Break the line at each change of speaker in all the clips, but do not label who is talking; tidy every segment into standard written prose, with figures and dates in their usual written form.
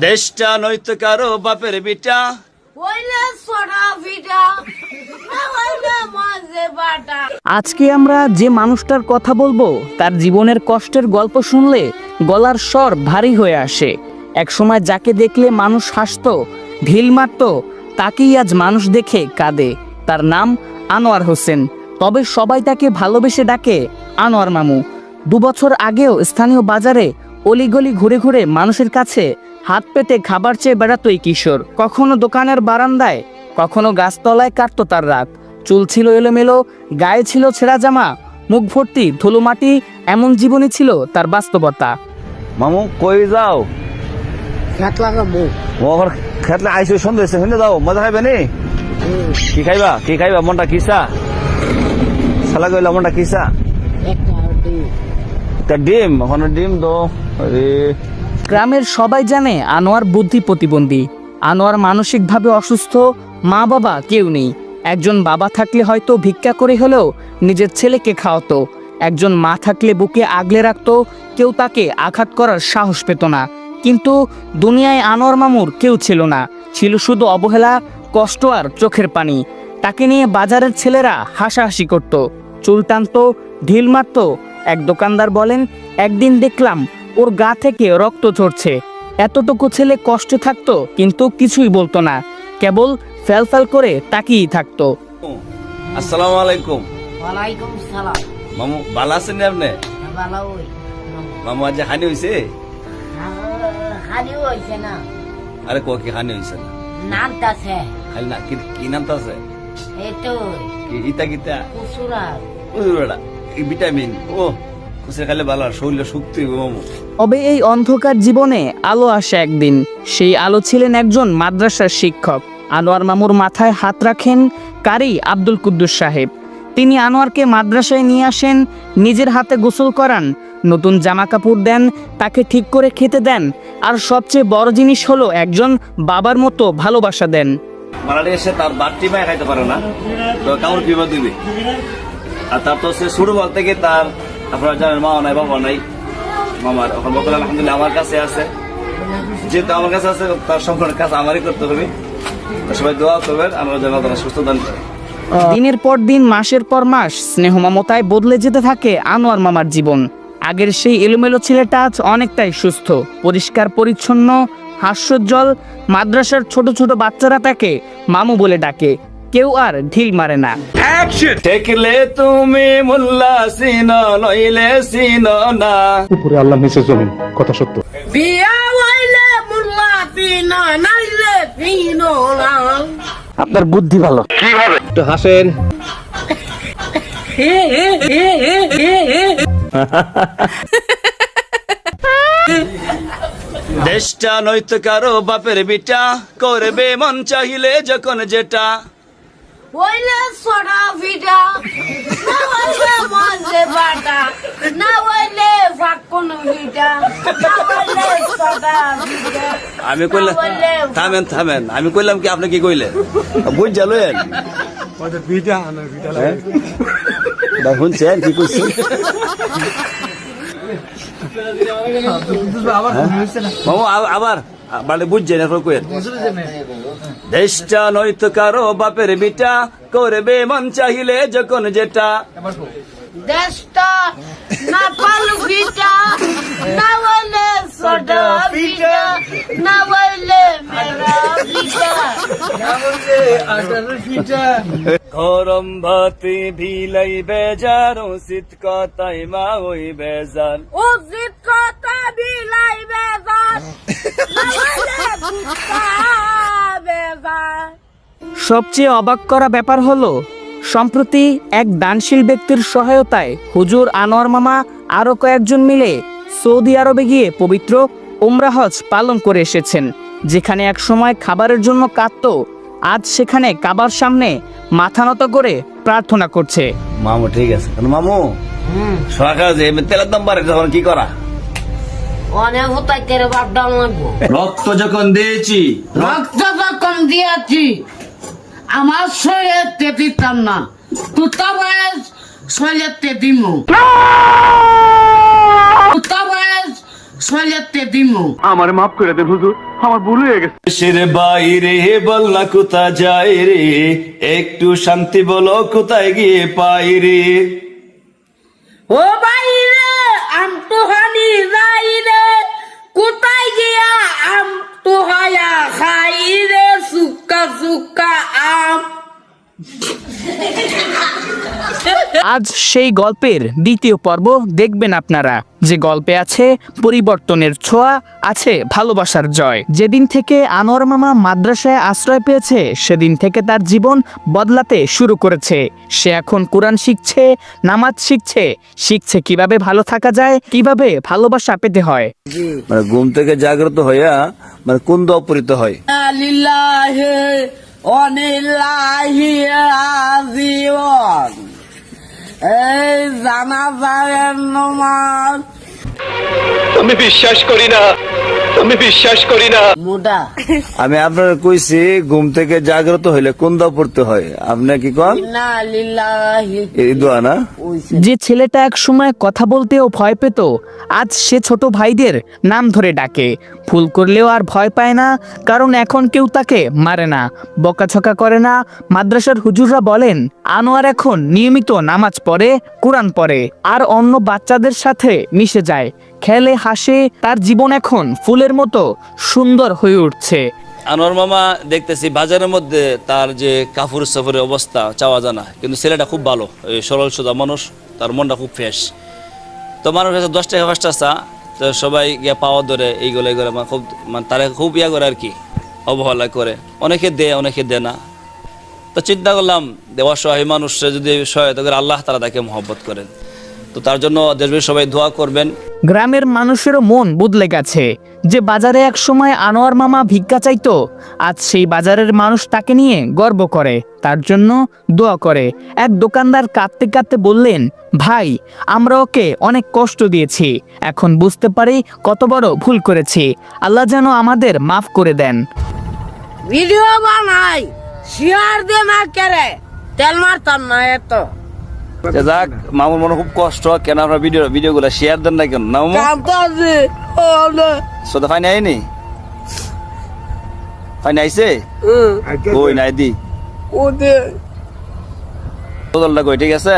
দেশটা নয়তো কারো বাপের বিটা,
আজকে আমরা যে মানুষটার কথা বলবো তার জীবনের কষ্টের গল্প শুনলে গলার স্বর ভারী হয়ে আসে। একসময় যাকে দেখলে মানুষ হাসতো, ঢিল মারত, তাকেই আজ মানুষ দেখে কাঁদে। তার নাম আনোয়ার হোসেন, তবে সবাই তাকে ভালোবেসে ডাকে আনোয়ার মামু। 2 বছর আগেও স্থানীয় বাজারে অলিগলি ঘুরে ঘুরে মানুষের কাছে হাত পেতে খাবার চেয়ে বেড়াতো এই কিশোর। কখনো দোকানের বারান্দায়, কখনো গাছতলায় কাটতো তার রাত। চুল ছিল এলোমেলো, গায়ে ছিল ছেঁড়া জামা, মুখ ভর্তি ধুলো মাটি, এমন জীবনই ছিল তার বাস্তবতা।
মামু কই যাও?
খেত লাগাবো।
ওর খেতলে আইসো সন্দেশ হইলে যাও, মজা খাইবে নি? কি খাইবা? কি খাইবা? মনটা কিসা? শালা কইলা মনটা কিসা? একটা ডিম, ওখানে ডিম দো। আরে
গ্রামের সবাই জানে আনোয়ার বুদ্ধি প্রতিবন্ধী। আনোয়ার মানসিকভাবে অসুস্থ, মা বাবা কেউ নেই। একজন বাবা থাকলে হয়তো ভিক্ষা করে হলেও নিজের ছেলেকে খাওয়াতো, একজন মা থাকলে বুকে আগলে রাখতো, কেউ তাকে আঘাত করার সাহস পেত না। কিন্তু দুনিয়ায় আনোয়ার মামুর কেউ ছিল না, ছিল শুধু অবহেলা, কষ্ট আর চোখের পানি। তাকে নিয়ে বাজারের ছেলেরা হাসাহাসি করত, চুল টানতো, ঢিল মারত। এক দোকানদার বলেন, একদিন দেখলাম ওর গা থেকে রক্ত ঝরছে। এতটুকু ছেলে কষ্টে থাকতো কিন্তু কিছুই বলতো না, কেবল ফ্যাল করে তাকিয়েই থাকতো।
আসসালামু আলাইকুম।
ওয়ালাইকুম সালাম।
মামু ভালো আছেন আপনি?
ভালো হই।
মামু আজ হানি হইছে?
হানি হইছে না।
আরে কো কি হানি হইছে না?
নামতাছে।
খালি না কি নামটা আছে?
এতো
কি ইতা কিতা?
কুসুরা।
ওইটা এই ভিটামিন ও কুসে খাইলে ভালো আর শরীরে শক্তি হবে মামু।
তবে এই অন্ধকার জীবনে আলো আসে একদিন। সেই আলো ছিলেন একজন মাদ্রাসার শিক্ষক। আনোয়ার মামুর মাথায় হাত রাখেন কারি আব্দুল কুদ্দুস সাহেব। তিনি আনোয়ারকে মাদ্রাসায় নিয়ে আসেন, নিজের হাতে গোসল করান, নতুন জামা কাপড় দেন, তাকে ঠিক করে খেতে দেন, আর সবচেয়ে বড় জিনিস হলো একজন বাবার মতো ভালোবাসা দেন।
মারাড়ি এসে তার বাড়তি মায় খাইতে পারে না, তো কামড় পিবা দিবে। আর তার তো সে শুরু বল থেকে তার, আপনারা জানেন মা নাই বাবা নাই। মামার এখন বর্তমানে আলহামদুলিল্লাহ আমার কাছে আছে, যেহেতু আমার কাছে আছে তার সম্পূর্ণ কাজ আমারই করতে হবে। সবাই দোয়া করবেন আমরা যেন তারা সুস্থ দান করে।
দিনের পর দিন, মাসের পর মাস স্নেহ মমতায় বদলে যেতে থাকে আনোয়ার মামার জীবন। আগের সেই এলোমেলো ছেলেটা আজ অনেকটাই সুস্থ, পরিষ্কার পরিচ্ছন্ন, হাস্যোজ্জ্বল। মাদ্রাসার ছোট ছোট বাচ্চারা তাকে মামু বলে ডাকে, কেউ আর ঢিল মারে না।
দেখলে তুমি মোল্লা সিনো নইলে সিনো না।
উপরে আল্লাহ নিচে জমিন, কথা সত্য।
বিয়া হইলে মুল্লা পিনা নাইলে পিনো না।
আপনার বুদ্ধি ভালো। কিভাবে একটু হাসেন।
দেশটা নয়তো কারো বাপের বিটা, করবে মন চাহিলে যখন যেটা।
হইলে সোডা ভিটা, না হইলে মজে বাটা, না হইলে ফাকুন ভিটা, না হইলে সোডা ভিটা।
আমি কইলাম থামেন থামেন, আমি কইলাম কি আপনি কি কইলেন বুঝ জালেন? শুনছেন কি কইছি? মামু আবার মানে বুঝছেন এখন কইেন। দেশটা নয়তো কারো বাপের বিটা, করবে মন চাহিলে যখন যেটা।
দেশটা না পাল ভিটা, না হইলে সোডা ভিটা, না হইলে মেরা ভিটা, না হইলে আটার ভিটা।
গরম ভাতে ভিলাই বেজার, শীত কথাই মা ওই বেজার।
উচিত কথা বিলাই বেজার, না হইলে ভুক্তা বেজার।
সবচেয়ে অবাক করা ব্যাপার হলো, সম্প্রতি এক দানশীল ব্যক্তির সহায়তায় হুজুর আনোয়ার মামা আরো কয়েকজন মিলে সৌদি আরবে গিয়ে পবিত্র উমরা হজ পালন করে এসেছেন। যেখানে একসময় খাবারের জন্য কাঁদতো, আজ সেখানে কাবার সামনে মাথা নত করে প্রার্থনা করছে।
মামু ঠিক আছে, মামু সরকার যে তেলের দাম বাড়ে তখন কি করা?
অনেক হতাই তেরে বাপ ডাল লাগবো।
রক্ত যখন দিয়েছি,
রক্ত যখন দিয়েছি, আমার শরীরে তেতিতাম না, তুতা বয়স শরীরে তেতিমু, তুতা বয়স সলেতে দিমু
আমার মাফ করে দেন হুজুর, আমার ভুল হয়ে গেছে।
দেশের বাইরে বল না কোথা যায় রে, একটু শান্তি বলো কোথায় গিয়ে পাই রে।
ও ভাই রে আম তো হানি যাই রে, কোথায় গিয়া আম তো হায়া খাই রে, সুক্কা সুক্কা আম।
আজ সেই গল্পের দ্বিতীয় পর্ব দেখবেন আপনারা, যে গল্পে আছে পরিবর্তনের ছোঁয়া, আছে ভালোবাসার জয়। যেদিন থেকে আনোয়ার মামা মাদ্রাসায় আশ্রয় পেয়েছে সেদিন থেকে তার জীবন বদলাতে শুরু করেছে। সে এখন কোরআন শিখছে, নামাজ শিখছে, শিখছে কিভাবে ভালো থাকা যায়, কিভাবে ভালোবাসা পেতে হয়।
মানে ঘুম থেকে জাগ্রত হইয়া মানে কোন দোয়া পড়িতে হয়?
লিল্লাহি অনিল্লাহি আজিওয়ান, এই জানাজার নামাজ
আমি বিশ্বাস করি না, আমি বিশ্বাস করি না।
মুডা
আমি আপনার কইছি ঘুম থেকে জাগ্রত হইলে কোন দোয়া পড়তে হয়, আপনি কি কন?
ইন্না লিল্লাহি
এই দোয়া না?
যে ছেলেটা এক সময় কথা বলতেও ভয় পেত, আজ সে ছোট ভাইদের নাম ধরে ডাকে। ভুল করলেও আর ভয় পায় না, কারণ এখন কেউ তাকে মারে না, বকাঝকা করে না। মাদ্রাসার হুজুররা বলেন আনোয়ার এখন নিয়মিত নামাজ পড়ে, কোরআন পড়ে, আর অন্য বাচ্চাদের সাথে মিশে যায়, খেলে হাসে। তার জীবন এখন ফুলের মতো সুন্দর হয়ে উঠছে।
আনোয়ার মামা দেখতেছি বাজারের মধ্যে তার যে কাফুর সফরের অবস্থা চাওয়া জানা, কিন্তু ছেলেটা খুব ভালো, এই সরল সোজা মানুষ, তার মনটা খুব ফ্রেশ। তো মানুষ কাছে 10 টাকা 5 টাকা, তো সবাই গিয়ে পাওয়া ধরে এইগুলো এইগুলো মানে খুব মানে তারা খুব ইয়া করে আর কি, অবহেলা করে। অনেকে দেয় অনেকে দেয় না। তো চিন্তা করলাম দেওয়া সহায় মানুষরা যদি সহায়তা করে আল্লাহ তারা তাকে মহব্বত করেন। তো তার জন্য দেশবাসী সবাই দোয়া করবেন।
গ্রামের মানুষেরও মন বদলে গেছে। যে বাজারে এক সময় আনোয়ার মামা ভিক্ষা চাইতো, আজ সেই বাজারের মানুষ তাকে নিয়ে গর্ব করে, তার জন্য দোয়া করে। এক দোকানদার কাঁদতে কাঁদতে বললেন, ভাই আমরা ওকে অনেক কষ্ট দিয়েছি, এখন বুঝতে পারি কত বড় ভুল করেছি, আল্লাহ যেন আমাদের মাফ করে দেন।
ভিডিও বানাই শেয়ার দে না করে তেল মারতাম না এত।
যাক, মামুর মনে খুব কষ্ট, কেন আপনার ভিডিওগুলো শেয়ার দেন না কেন? না মামু
কামতাছি
সোদা ফাইন আইনি, ফাইন আইছে কই নাই দি
ওদের
বদলটা কই? ঠিক আছে,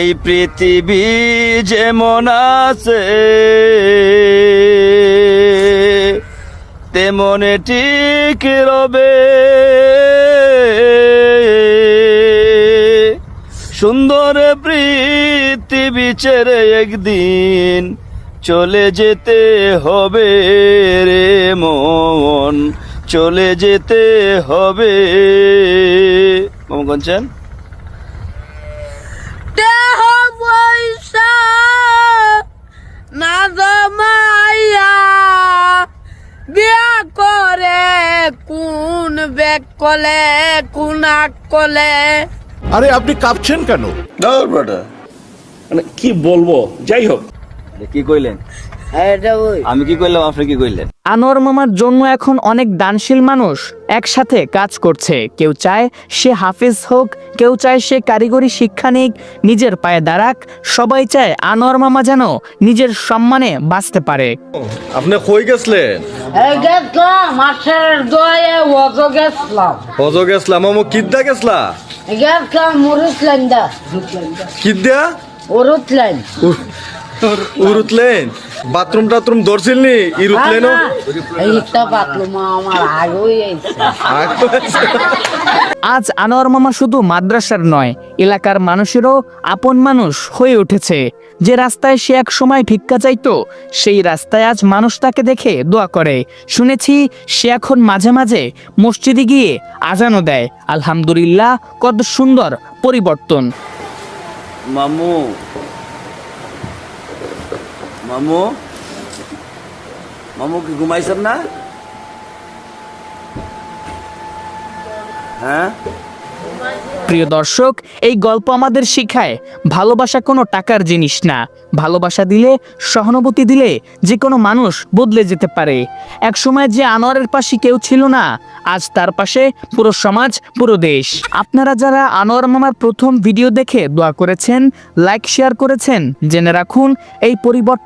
এই পৃথিবী যেমন আছে তেমন ঠিক রবে, সুন্দর পৃথিবী ছেড়ে একদিন চলে যেতে হবে রে মন, চলে যেতে হবে। মামু কোনছেন?
দেহ পয়সা না জমাইয়া বিয়া করে কোন বেক কলে কোন আক কলে।
আরে আপনি কাঁপছেন কেন?
মানে কি বলবো, যাই হোক।
কি কইলেন?
এটা ওই
আমি কি কইলাম, আপনি কি কইলেন?
আনোয়ার মামার জন্য এখন অনেক দানশীল মানুষ একসাথে কাজ করছে। কেউ চায় সে হাফেজ হোক, কেউ চায় সে কারিগরি শিক্ষা নিক, নিজের পায়ে দাঁড়াক। সবাই চায় আনোয়ার মামা যেন নিজের সম্মানে বাঁচতে পারে।
আপনি কই গেছলেন?
এই গেছলাম মাছের দয়ে ওজো গেছলাম,
হজ গেছলাম। আমু কিদ্দা গেছলা?
গেছলাম মুরুতলেন দা
কিদ্দা?
উরুতলেন
উরুতলেন? বাথরুম টাথরুম ধরছিল নি? ইরুতলেন?
এইটা বাতলুম আমার আগেই আইছে।
আজ আনোয়ার মামা শুধু মাদ্রাসার নয়, এলাকার মানুষেরও আপন মানুষ হয়ে উঠেছে। যে রাস্তায় সে এক সময় ভিক্ষা চাইতো, সেই রাস্তায় আজ মানুষ তাকে দেখে দোয়া করে। শুনেছি সে এখন মাঝে মাঝে মসজিদে গিয়ে আজানও দেয়। আলহামদুলিল্লাহ, কত সুন্দর পরিবর্তন।
মামু মামু মামু কি ঘুমাইছেন না? হ্যাঁ
প্রিয় দর্শক, এই গল্প আমাদের শিখায় ভালোবাসা কোনো টাকার জিনিস না। ভালোবাসা দিলে, সহানুভূতি দিলে যে কোনো মানুষ বদলে যেতে পারে। একসময় যে আনোয়ারের পাশে কেউ ছিল না, আজ তার পাশে পুরো সমাজ, পুরো দেশ। আপনারা যারা আনোয়ার মামার প্রথম ভিডিও দেখে দোয়া করেছেন, লাইক শেয়ার করেছেন, জেনে রাখুন এই পরিবর্তনের